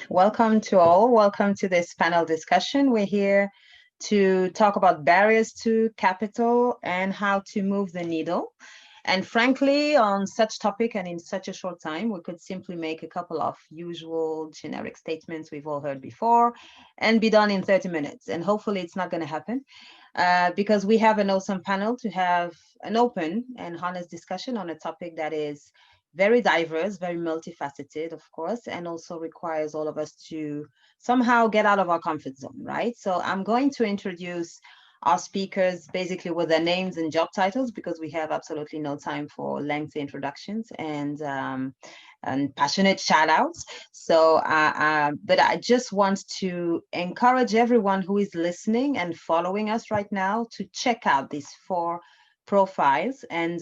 Welcome to all. Welcome to this panel discussion. We're here to talk about barriers to capital and how to move the needle. And frankly, on such topic and in such a short time, we could simply make a couple of usual generic statements we've all heard before and be done in 30 minutes. And hopefully it's not going to happen because we have an awesome panel to have an open and honest discussion on a topic that is very diverse, very multifaceted, of course, and also requires all of us to somehow get out of our comfort zone, right? So I'm going to introduce our speakers basically with their names and job titles because we have absolutely no time for lengthy introductions and passionate shout outs. But I just want to encourage everyone who is listening and following us right now to check out these four profiles and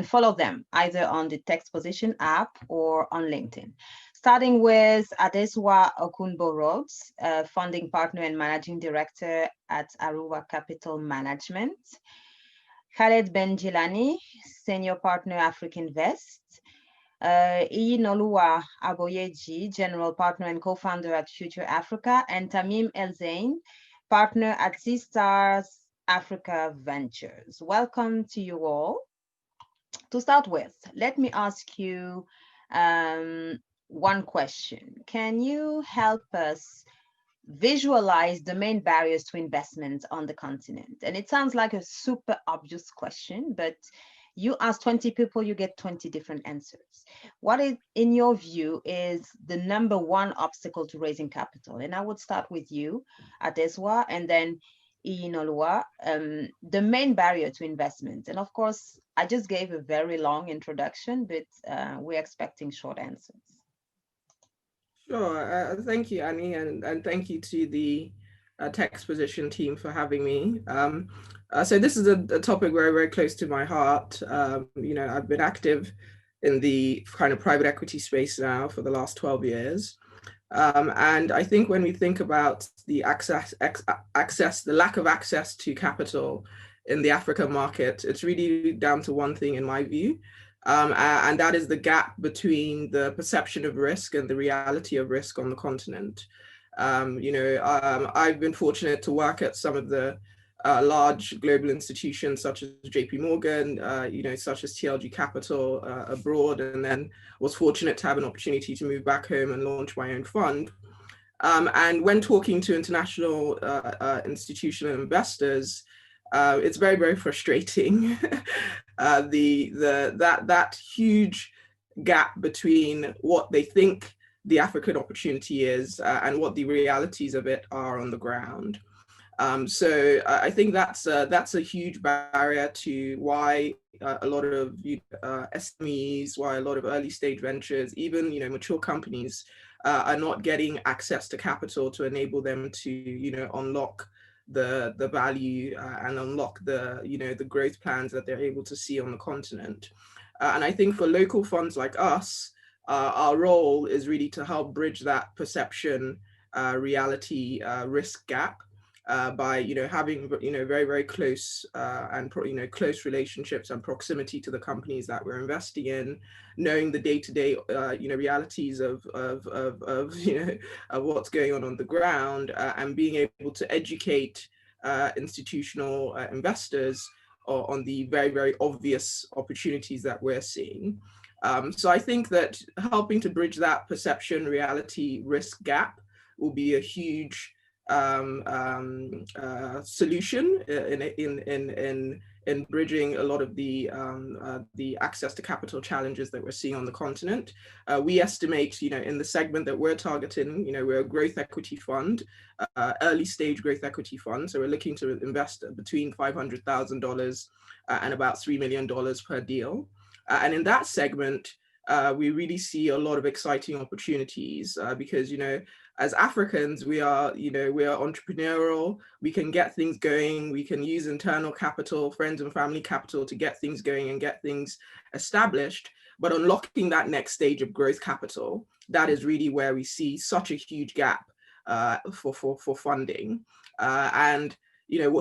follow them either on the Text Position app or on LinkedIn. Starting with Adesua Okunbo Rhodes, founding partner and managing director at Aruba Capital Management. Khaled Benjilani, senior partner African Invest. Iyinoluwa Aboyeji, general partner and co-founder at Future Africa, and Tamim Zein, partner at Sea Stars Africa Ventures. Welcome to you all. To start with, let me ask you one question. Can you help us visualize the main barriers to investment on the continent? And it sounds like a super obvious question, but you ask 20 people, you get 20 different answers. What is, in your view, is the number one obstacle to raising capital? And I would start with you, Adesua, and then Iyinoluwa, the main barrier to investment. And of course, I just gave a very long introduction, but we're expecting short answers. Sure. Thank you, Annie, and thank you to the Text Position team for having me. So this is a topic very, very close to my heart. I've been active in the kind of private equity space now for the last 12 years. And I think when we think about the the lack of access to capital in the African market, it's really down to one thing in my view. And that is the gap between the perception of risk and the reality of risk on the continent. I've been fortunate to work at some of the large global institutions such as JP Morgan, such as TLG Capital abroad, and then was fortunate to have an opportunity to move back home and launch my own fund. And when talking to international institutional investors, it's very, very frustrating. That huge gap between what they think the African opportunity is and what the realities of it are on the ground. So I think that's a huge barrier to why a lot of SMEs, why a lot of early stage ventures, even mature companies are not getting access to capital to enable them to unlock the value and unlock the growth plans that they're able to see on the continent. And I think for local funds like us, our role is really to help bridge that perception reality risk gap by having very, very close and close relationships and proximity to the companies that we're investing in, knowing the day-to-day realities of what's going on the ground, and being able to educate institutional investors on the very, very obvious opportunities that we're seeing. So I think that helping to bridge that perception reality risk gap will be a huge solution in bridging a lot of the access to capital challenges that we're seeing on the continent. We estimate, in the segment that we're targeting, we're a growth equity fund, early stage growth equity fund. So we're looking to invest between $500,000 and about $3 million per deal. And in that segment, we really see a lot of exciting opportunities because, as Africans, we are entrepreneurial. We can get things going. We can use internal capital, friends and family capital to get things going and get things established. But unlocking that next stage of growth capital, that is really where we see such a huge gap for funding. And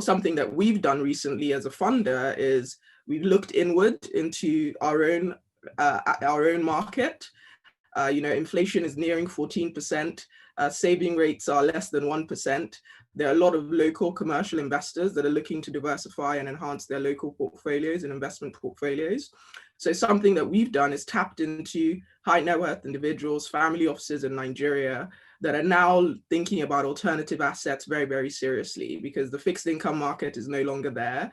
something that we've done recently as a funder is we've looked inward into our own market. Inflation is nearing 14%. Saving rates are less than 1%. There are a lot of local commercial investors that are looking to diversify and enhance their local portfolios and investment portfolios. So something that we've done is tapped into high net worth individuals, family offices in Nigeria that are now thinking about alternative assets very, very seriously, because the fixed income market is no longer there.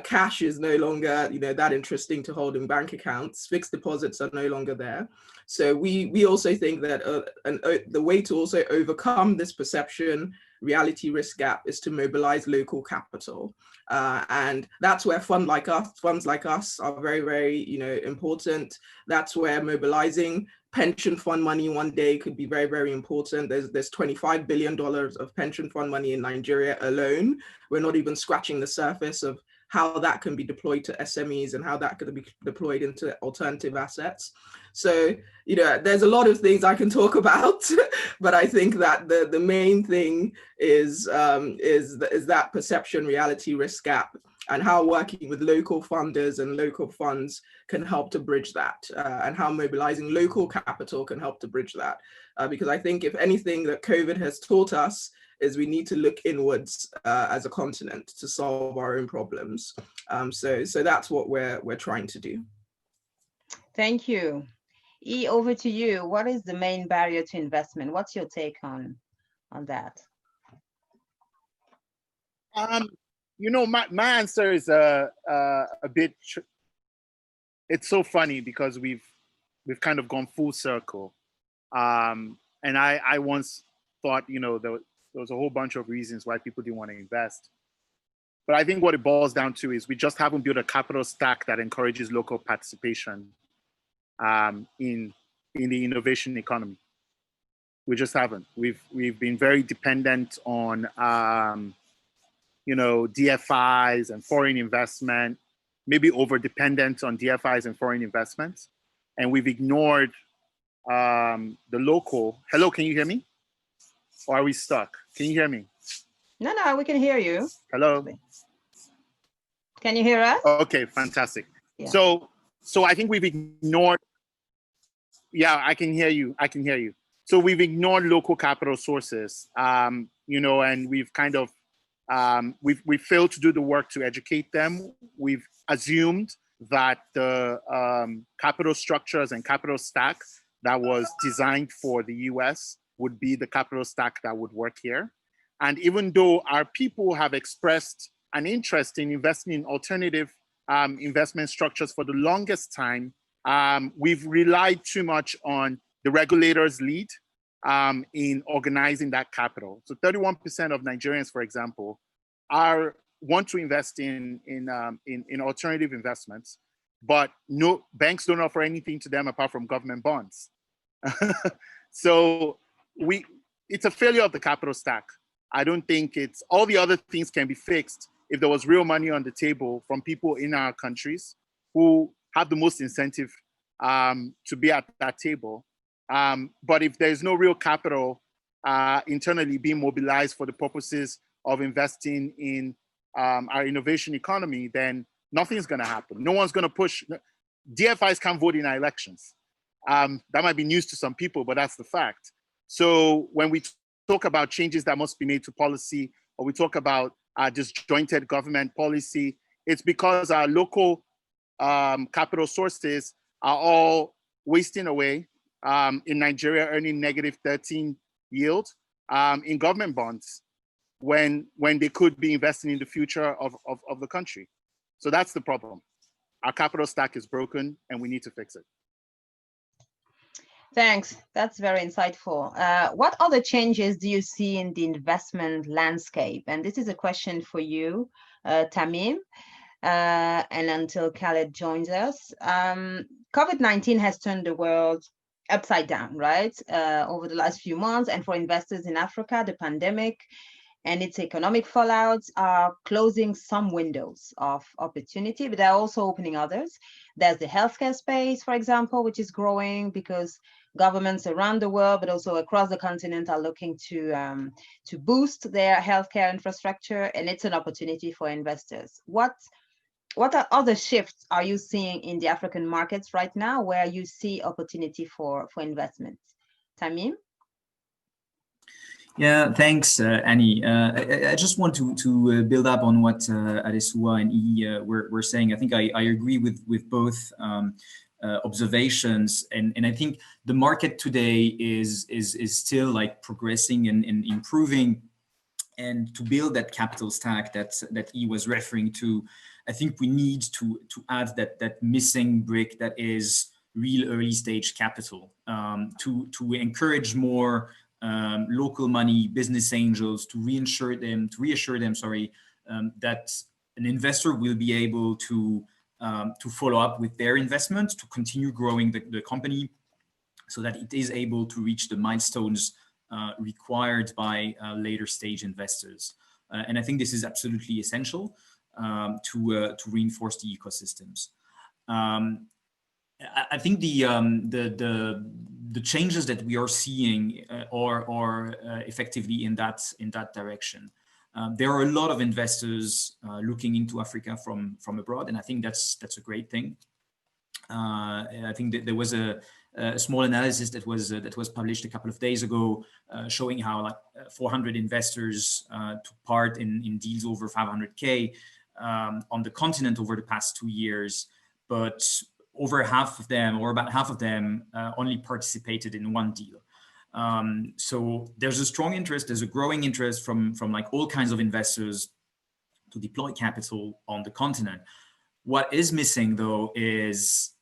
Cash is no longer, that interesting to hold in bank accounts. Fixed deposits are no longer there. So we also think that the way to also overcome this perception reality risk gap is to mobilize local capital. And that's where funds like us are very, very, important. That's where mobilizing pension fund money one day could be very, very important. There's $25 billion of pension fund money in Nigeria alone. We're not even scratching the surface of how that can be deployed to SMEs and how that could be deployed into alternative assets. So, there's a lot of things I can talk about, but I think that the main thing is that perception reality risk gap, and how working with local funders and local funds can help to bridge that, and how mobilizing local capital can help to bridge that. Because I think if anything that COVID has taught us is we need to look inwards as a continent to solve our own problems. So that's what we're trying to do. Thank you. E, over to you. What is the main barrier to investment? What's your take on that? My answer is a bit. It's so funny because we've kind of gone full circle, and I once thought there was a whole bunch of reasons why people didn't want to invest, but I think what it boils down to is we just haven't built a capital stack that encourages local participation in the innovation economy. We just haven't. We've been very dependent on DFIs and foreign investment, maybe over dependent on DFIs and foreign investments, and we've ignored the local. Hello, can you hear me? Or are we stuck? Can you hear me? No, we can hear you. Hello. Can you hear us? Okay, fantastic. Yeah. So I think we've ignored. Yeah, I can hear you. So we've ignored local capital sources, and we've kind of we failed to do the work to educate them. We've assumed that the capital structures and capital stack that was designed for the US would be the capital stack that would work here. And even though our people have expressed an interest in investing in alternative investment structures for the longest time, we've relied too much on the regulators' lead in organizing that capital. So 31% of Nigerians, for example, want to invest in alternative investments, but no banks don't offer anything to them apart from government bonds. So it's a failure of the capital stack. I don't think it's all the other things can be fixed if there was real money on the table from people in our countries who have the most incentive to be at that table. But if there's no real capital internally being mobilized for the purposes of investing in our innovation economy, then nothing's going to happen. No one's going to push. DFIs can't vote in our elections. That might be news to some people, but that's the fact. So when we talk about changes that must be made to policy, or we talk about disjointed government policy, it's because our local capital sources are all wasting away in Nigeria, earning negative 13 yield in government bonds when they could be investing in the future of the country. So that's the problem. Our capital stack is broken and we need to fix it. Thanks. That's very insightful. What other changes do you see in the investment landscape? And this is a question for you, Tamim, and until Khaled joins us. COVID-19 has turned the world upside down, right? Over the last few months, and for investors in Africa, the pandemic and its economic fallouts are closing some windows of opportunity, but they're also opening others. There's the healthcare space, for example, which is growing because governments around the world, but also across the continent, are looking to boost their healthcare infrastructure, and it's an opportunity for investors. What what other shifts are you seeing in the African markets right now where you see opportunity for investments? Tamim? Yeah, thanks, Annie. I just want to build up on what Adesua and were saying. I think I agree with both observations, and I think the market today is still like progressing and improving. And to build that capital stack that he was referring to, I think we need to add that missing brick that is real early stage capital, to encourage more local money, business angels, to reassure them, that an investor will be able to follow up with their investment, to continue growing the company, so that it is able to reach the milestones required by later stage investors. And I think this is absolutely essential to reinforce the ecosystems. I think the changes that we are seeing are effectively in that direction. There are a lot of investors looking into Africa from abroad, and I think that's a great thing. I think that there was a small analysis that was published a couple of days ago, showing how like 400 investors took part in deals over 500K on the continent over the past 2 years, but over half of them, or about half of them, only participated in one deal. So there's a strong interest, there's a growing interest from like all kinds of investors to deploy capital on the continent. What is missing though is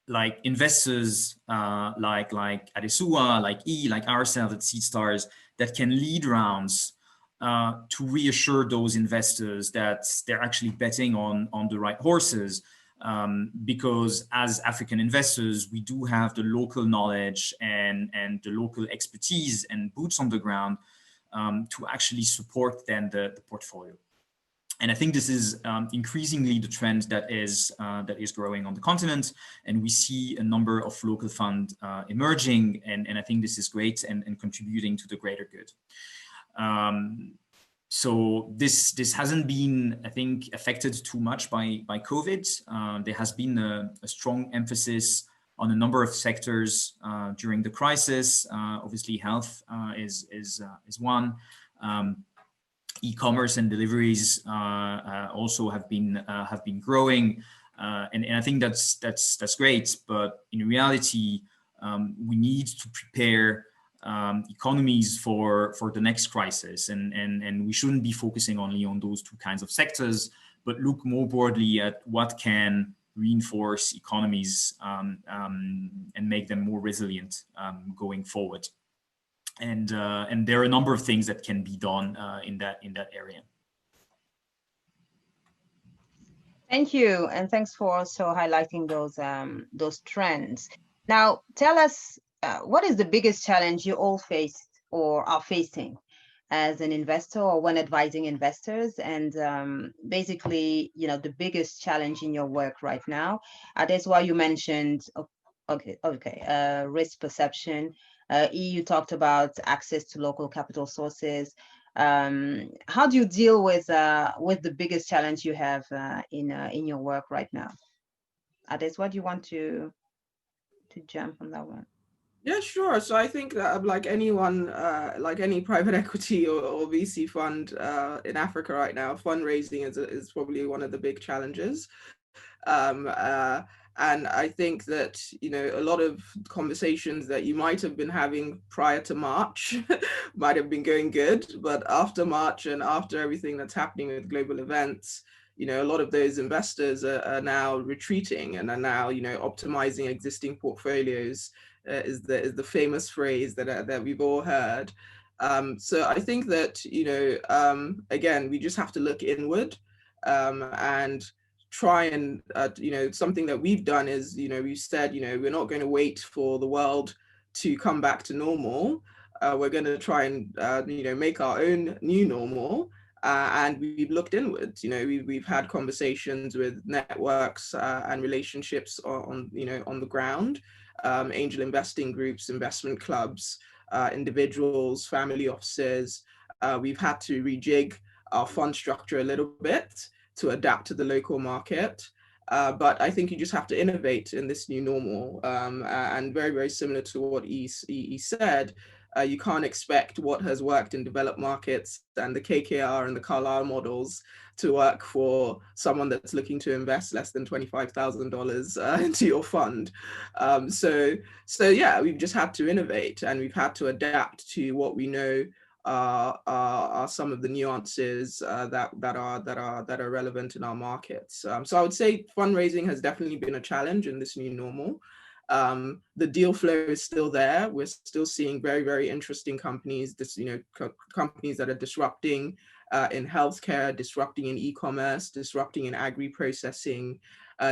like investors like Adesua, like like ourselves at SeedStars, that can lead rounds to reassure those investors that they're actually betting on the right horses. Because as African investors, we do have the local knowledge and the local expertise and boots on the ground to actually support then the portfolio. And I think this is increasingly the trend that is growing on the continent, and we see a number of local funds emerging, and I think this is great and contributing to the greater good. So this hasn't been, I think, affected too much by COVID. There has been a strong emphasis on a number of sectors during the crisis. Obviously, health is one. E-commerce and deliveries also have been growing, and I think that's great. But in reality, we need to prepare economies for the next crisis, and we shouldn't be focusing only on those two kinds of sectors, but look more broadly at what can reinforce economies and make them more resilient going forward. And there are a number of things that can be done in that area. Thank you, and thanks for also highlighting those trends. Now, tell us, what is the biggest challenge you all faced or are facing as an investor or when advising investors? And basically, the biggest challenge in your work right now. That's why you mentioned, risk perception. You talked about access to local capital sources. How do you deal with the biggest challenge you have in your work right now? Adesua, do you want to jump on that one? Yeah, sure. So I think that like anyone, like any private equity or VC fund in Africa right now, fundraising is probably one of the big challenges. And I think that, a lot of conversations that you might have been having prior to March might have been going good, but after March and after everything that's happening with global events, a lot of those investors are now retreating and are now, optimizing existing portfolios, is the famous phrase that we've all heard. So I think that, again, we just have to look inward and try and, something that we've done is, we've said, we're not going to wait for the world to come back to normal. We're going to try and, make our own new normal. And we've looked inwards. We've had conversations with networks and relationships on the ground, angel investing groups, investment clubs, individuals, family offices. We've had to rejig our fund structure a little bit to adapt to the local market. But I think you just have to innovate in this new normal. And very, very similar to what he said, you can't expect what has worked in developed markets and the KKR and the Carlyle models to work for someone that's looking to invest less than $25,000 into your fund. So yeah, we've just had to innovate, and we've had to adapt to what we know are some of the nuances that are relevant in our markets. So I would say fundraising has definitely been a challenge in this new normal. The deal flow is still there. We're still seeing very, very interesting companies, companies that are disrupting in healthcare, disrupting in e-commerce, disrupting in agri-processing,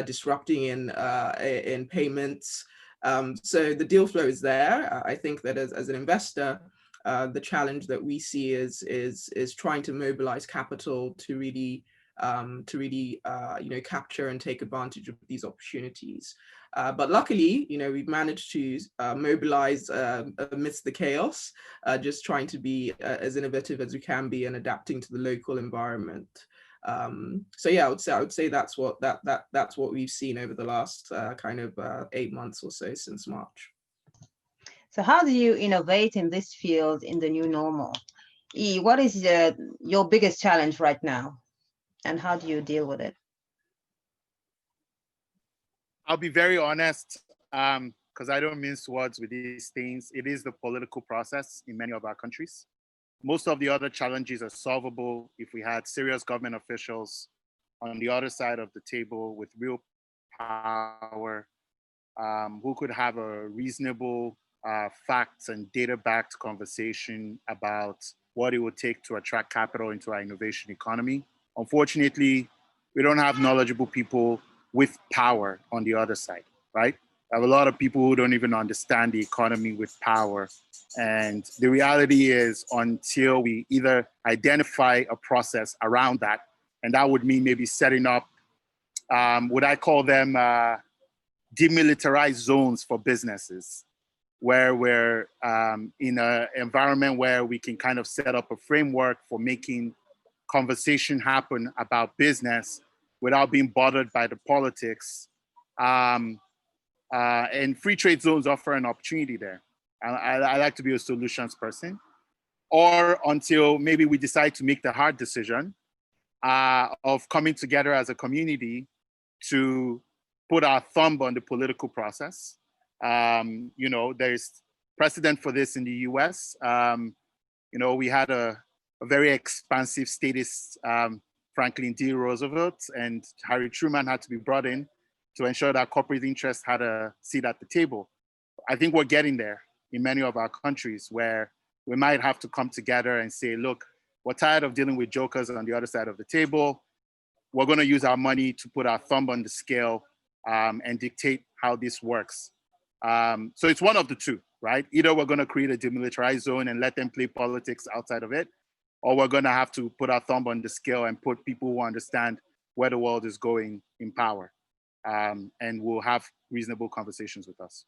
disrupting in payments. So the deal flow is there. I think that as an investor, the challenge that we see is trying to mobilize capital to really capture and take advantage of these opportunities. But luckily, we've managed to mobilize amidst the chaos, just trying to be as innovative as we can be and adapting to the local environment. So yeah, I would say that's what we've seen over the last 8 months or so since March. So how do you innovate in this field in the new normal? What is your biggest challenge right now, and how do you deal with it? I'll be very honest, because I don't mince words with these things. It is the political process in many of our countries. Most of the other challenges are solvable if we had serious government officials on the other side of the table with real power, who could have a reasonable facts and data-backed conversation about what it would take to attract capital into our innovation economy. Unfortunately, we don't have knowledgeable people with power on the other side, right? I have a lot of people who don't even understand the economy with power. And the reality is, until we either identify a process around that, and that would mean maybe setting up, would I call them demilitarized zones for businesses, where we're in an environment where we can kind of set up a framework for making conversation happen about business without being bothered by the politics. And free trade zones offer an opportunity there. I like to be a solutions person. Or until maybe we decide to make the hard decision of coming together as a community to put our thumb on the political process. There's precedent for this in the US. We had a very expansive statist Franklin D. Roosevelt, and Harry Truman had to be brought in to ensure that corporate interests had a seat at the table. I think we're getting there in many of our countries, where we might have to come together and say, look, we're tired of dealing with jokers on the other side of the table. We're going to use our money to put our thumb on the scale and dictate how this works. So it's one of the two, right? Either we're going to create a demilitarized zone and let them play politics outside of it, or we're going to have to put our thumb on the scale and put people who understand where the world is going in power, and will have reasonable conversations with us.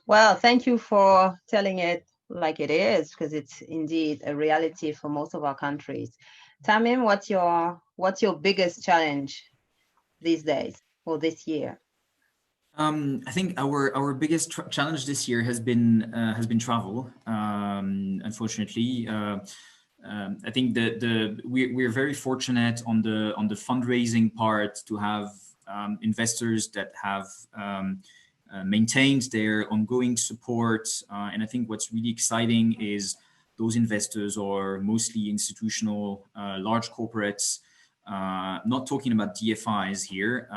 Well, thank you for telling it like it is, because it's indeed a reality for most of our countries. Tamim, what's your biggest challenge these days or this year? I think our biggest challenge this year has been travel. Unfortunately, I think we're very fortunate on the fundraising part to have investors that have maintained their ongoing support. And I think what's really exciting is those investors are mostly institutional, large corporates, not talking about DFIs here.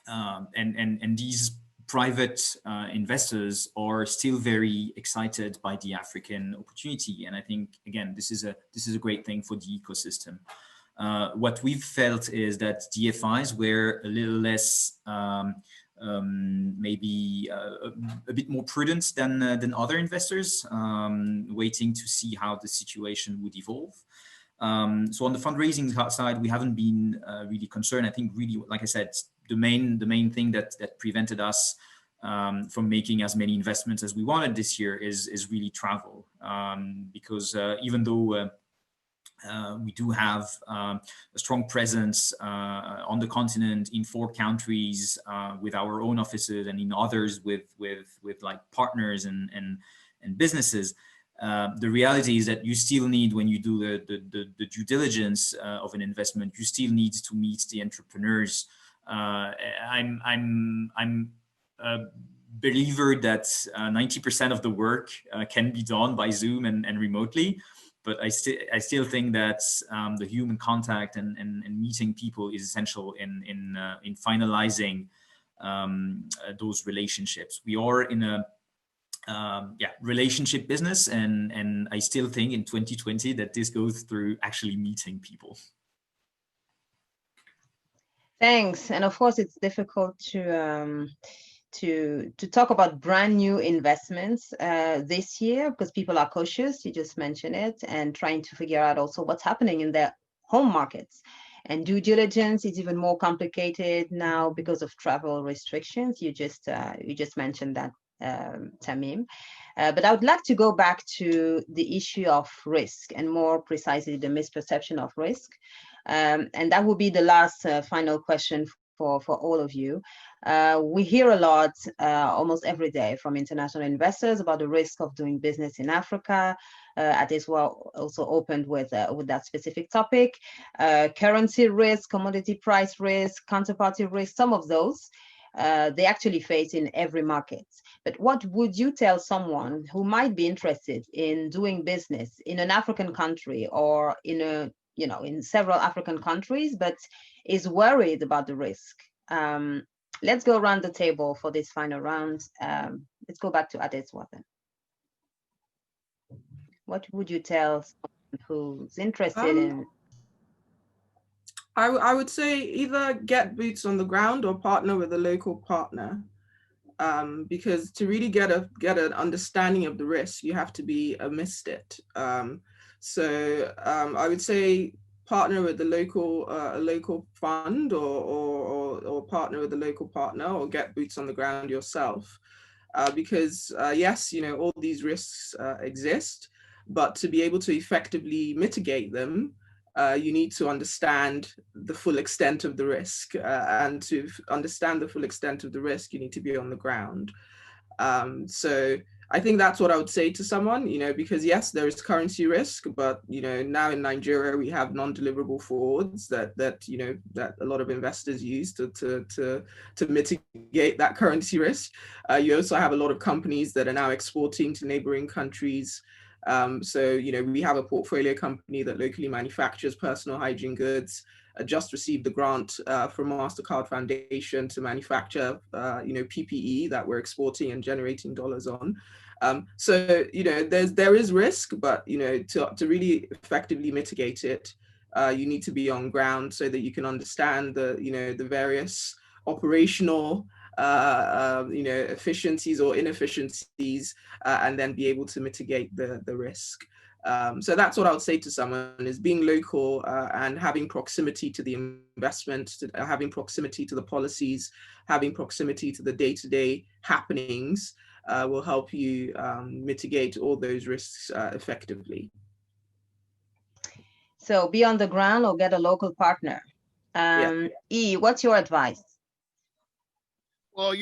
And these private investors are still very excited by the African opportunity. And I think, again, this is a great thing for the ecosystem. What we've felt is that DFIs were a little less maybe a bit more prudent than other investors, waiting to see how the situation would evolve. So on the fundraising side, we haven't been really concerned. I think really, like I said, the main thing that prevented us from making as many investments as we wanted this year is really travel, because even though We do have a strong presence on the continent in 4 countries with our own offices, and in others with like partners and businesses. The reality is that you still need, when you do the due diligence of an investment, you still need to meet the entrepreneurs. I'm a believer that 90% of the work can be done by Zoom and remotely. But I still think that the human contact and meeting people is essential in finalizing those relationships. We are in a relationship business, and I still think in 2020 that this goes through actually meeting people. Thanks. And of course, it's difficult to talk about brand new investments this year because people are cautious, you just mentioned it, and trying to figure out also what's happening in their home markets. And due diligence is even more complicated now because of travel restrictions. You just mentioned that, Tamim. But I would like to go back to the issue of risk, and more precisely the misperception of risk. And that will be the last final question for all of you. We hear a lot almost every day from international investors about the risk of doing business in Africa. Adesua also opened with that specific topic. Currency risk, commodity price risk, counterparty risk, some of those they actually face in every market. But what would you tell someone who might be interested in doing business in an African country, or in several African countries, but is worried about the risk? Let's go around the table for this final round. Let's go back to Adesua then. What would you tell someone who's interested in? I would say either get boots on the ground or partner with a local partner, because to really get an understanding of the risk, you have to be amidst it. So I would say partner with the local fund, or partner with a local partner, or get boots on the ground yourself, because yes, all these risks exist, but to be able to effectively mitigate them, you need to understand the full extent of the risk, and to understand the full extent of the risk, you need to be on the ground. So I think that's what I would say to someone, because yes, there is currency risk, but now in Nigeria we have non-deliverable forwards that a lot of investors use to mitigate that currency risk. You also have a lot of companies that are now exporting to neighboring countries. So we have a portfolio company that locally manufactures personal hygiene goods. Just received a grant from MasterCard Foundation to manufacture PPE that we're exporting and generating dollars on. So there is risk, but to really effectively mitigate it, you need to be on ground so that you can understand the various operational efficiencies or inefficiencies, and then be able to mitigate the risk. So that's what I would say to someone, is being local and having proximity to the investment, having proximity to the policies, having proximity to the day-to-day happenings will help you mitigate all those risks effectively. So be on the ground or get a local partner. E, what's your advice? Well,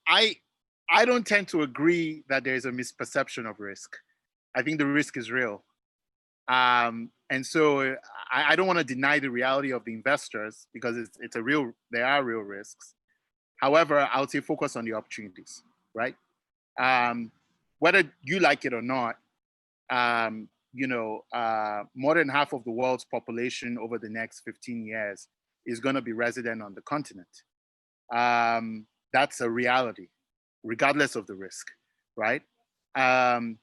I don't tend to agree that there's a misperception of risk. I think the risk is real. And so I don't want to deny the reality of the investors, because there are real risks. However, I would say focus on the opportunities, right? Whether you like it or not, more than half of the world's population over the next 15 years is going to be resident on the continent. That's a reality, regardless of the risk, right? And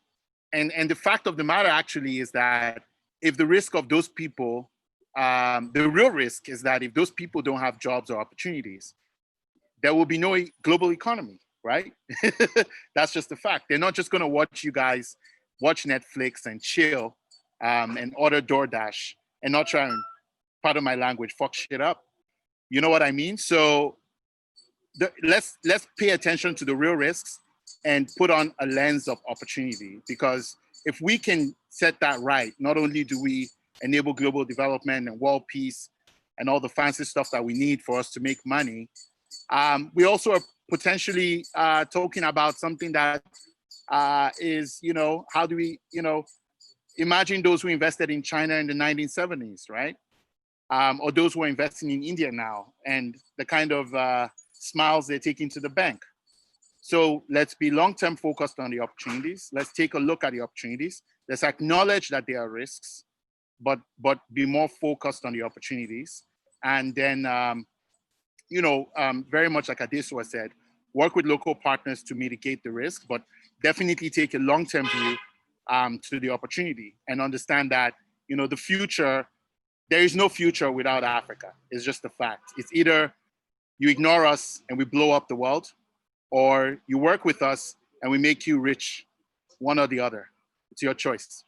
the fact of the matter actually is that if the risk of those people, the real risk is that if those people don't have jobs or opportunities, there will be no global economy, right? That's just a fact. They're not just going to watch you guys watch Netflix and chill and order DoorDash and not try and, pardon my language, fuck shit up. You know what I mean? So let's pay attention to the real risks and put on a lens of opportunity, because if we can set that right, not only do we enable global development and world peace and all the fancy stuff that we need for us to make money. We also are potentially talking about something that is, how do we, imagine those who invested in China in the 1970s, right? Or those who are investing in India now and the kind of smiles they're taking to the bank. So let's be long-term focused on the opportunities. Let's take a look at the opportunities. Let's acknowledge that there are risks, but be more focused on the opportunities. And then, very much like Adesua said, work with local partners to mitigate the risk, but definitely take a long-term view to the opportunity and understand that, the future, there is no future without Africa. It's just a fact. It's either you ignore us and we blow up the world, or you work with us and we make you rich, one or the other. It's your choice.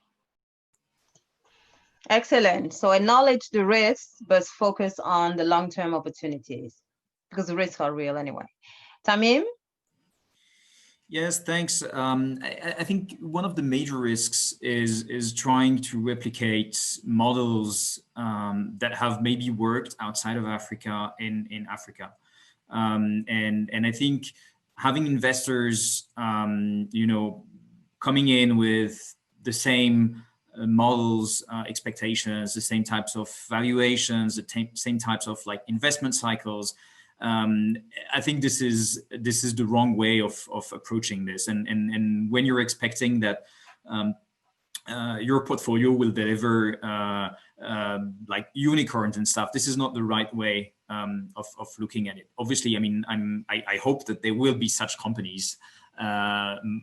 Excellent. So acknowledge the risks, but focus on the long-term opportunities because the risks are real anyway. Tamim? Yes, thanks. I think one of the major risks is trying to replicate models that have maybe worked outside of Africa in Africa. And I think having investors, coming in with the same models, expectations, the same types of valuations, the same types of like investment cycles. I think this is the wrong way of approaching this. And when you're expecting that your portfolio will deliver like unicorns and stuff, this is not the right way of looking at it. Obviously, I mean, I hope that there will be such companies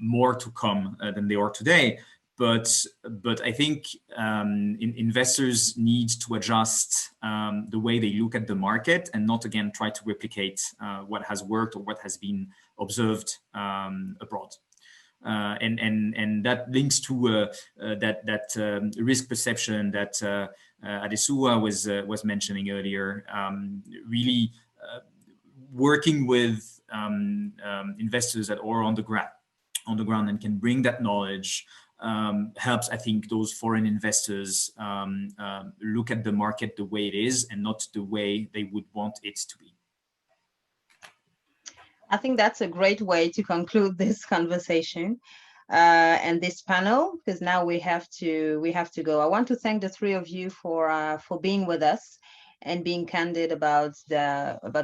more to come than they are today. But I think investors need to adjust the way they look at the market and not again try to replicate what has worked or what has been observed abroad. And that links to that risk perception that Adesua was mentioning earlier. Really working with investors that are on the ground and can bring that knowledge. Helps, I think, those foreign investors look at the market the way it is and not the way they would want it to be. I think that's a great way to conclude this conversation and this panel, because now we have to go. I want to thank the three of you for being with us and being candid about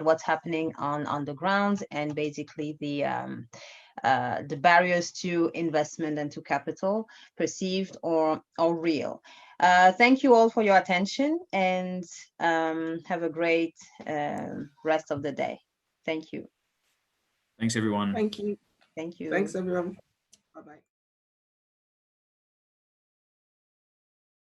what's happening on the ground and basically the barriers to investment and to capital, perceived or real. Thank you all for your attention and have a great rest of the day. Thank you. Thanks, everyone. Thank you. Thank you. Thanks, everyone. Bye-bye.